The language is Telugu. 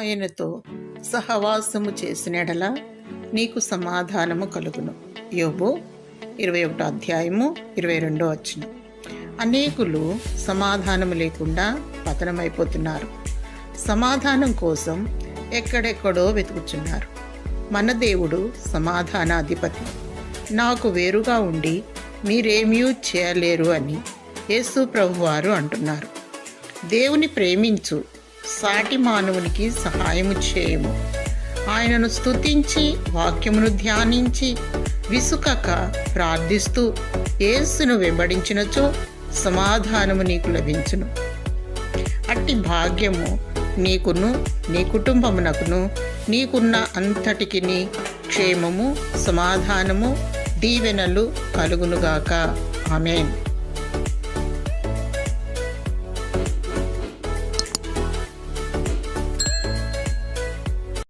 ఆయనతో సహవాసము చేసిన ఎడల నీకు సమాధానము కలుగును. యోబు 21 అధ్యాయము 22 వచనం. అనేకులు సమాధానము లేకుండా పతనమైపోతున్నారు. సమాధానం కోసం ఎక్కడెక్కడో వెతుకుచున్నారు. మన దేవుడు సమాధానాధిపతి. నాకు వేరుగా ఉండి మీరేమీ చేయలేరు అని యేసు ప్రభువారు అంటున్నారు. దేవుని ప్రేమించు, సాటి మానవునికి సహాయము చేయము. ఆయనను స్తుతించి వాక్యమును ధ్యానించి విసుకక ప్రార్థిస్తూ యేసును వెంబడించినచో సమాధానము నీకు లభించును. అట్టి భాగ్యము నీకును నీ కుటుంబమునకును నీకున్న అంతటికి క్షేమము, సమాధానము, దీవెనలు కలుగునుగాక. ఆమేన్.